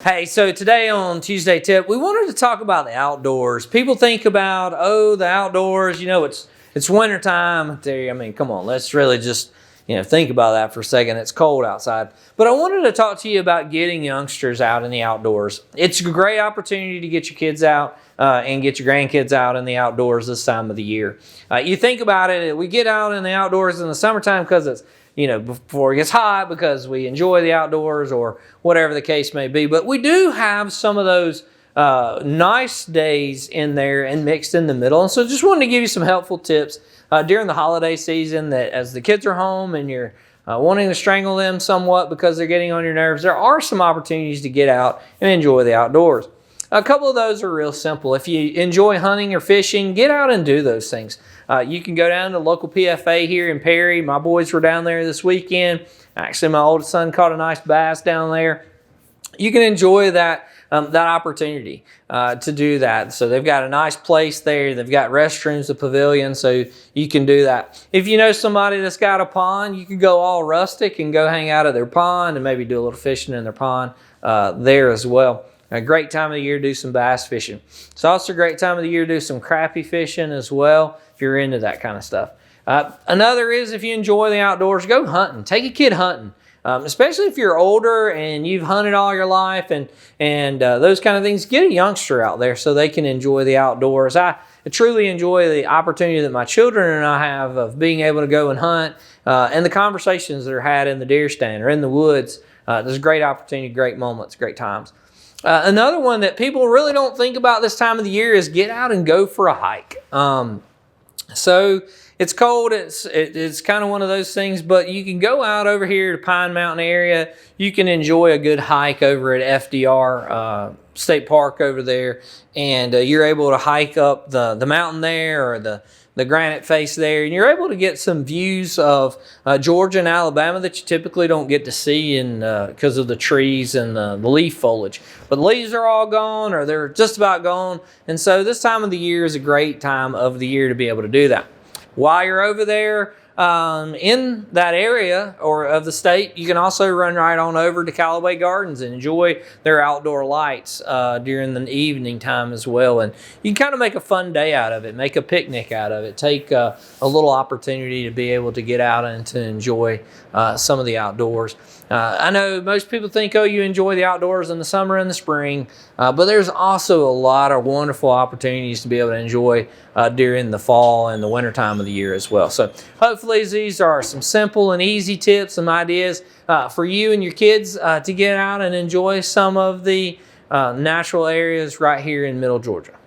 Hey, so today on Tuesday Tip, we wanted to talk about the outdoors. People think about, oh, the outdoors, it's wintertime. I mean, come on, let's really just, think about that for a second. It's cold outside. But I wanted to talk to you about getting youngsters out in the outdoors. It's a great opportunity to get your kids out and get your grandkids out in the outdoors this time of the year. You think about it, we get out in the outdoors in the summertime because it's before it gets hot, because we enjoy the outdoors or whatever the case may be. But we do have some of those nice days in there and mixed in the middle. And so just wanted to give you some helpful tips during the holiday season, that as the kids are home and you're wanting to strangle them somewhat because they're getting on your nerves, there are some opportunities to get out and enjoy the outdoors. A couple of those are real simple. If you enjoy hunting or fishing, get out and do those things. You can go down to local PFA here in Perry. My boys were down there this weekend. Actually, my oldest son caught a nice bass down there. You can enjoy that opportunity to do that. So they've got a nice place there. They've got restrooms, a pavilion, so you can do that. If you know somebody that's got a pond, you can go all rustic and go hang out at their pond and maybe do a little fishing in their pond there as well. A great time of the year to do some bass fishing. It's also a great time of the year to do some crappie fishing as well, if you're into that kind of stuff. Another is, if you enjoy the outdoors, go hunting. Take a kid hunting. Especially if you're older and you've hunted all your life and those kind of things, get a youngster out there so they can enjoy the outdoors. I truly enjoy the opportunity that my children and I have of being able to go and hunt and the conversations that are had in the deer stand or in the woods. There's a great opportunity, great moments, great times. Another one that people really don't think about this time of the year is get out and go for a hike. So it's cold, it's kind of one of those things, but you can go out over here to Pine Mountain area. You can enjoy a good hike over at FDR State Park over there, and you're able to hike up the mountain there, or the granite face there, and you're able to get some views of Georgia and Alabama that you typically don't get to see because of the trees and the leaf foliage. But the leaves are all gone, or they're just about gone, and so this time of the year is a great time of the year to be able to do that. While you're over there in that area or of the state, you can also run right on over to Callaway Gardens and enjoy their outdoor lights during the evening time as well. And you can kind of make a fun day out of it, make a picnic out of it, take a little opportunity to be able to get out and to enjoy some of the outdoors. I know most people think, oh, you enjoy the outdoors in the summer and the spring, but there's also a lot of wonderful opportunities to be able to enjoy during the fall and the winter time of the year as well. So hopefully these are some simple and easy tips, some ideas for you and your kids to get out and enjoy some of the natural areas right here in Middle Georgia.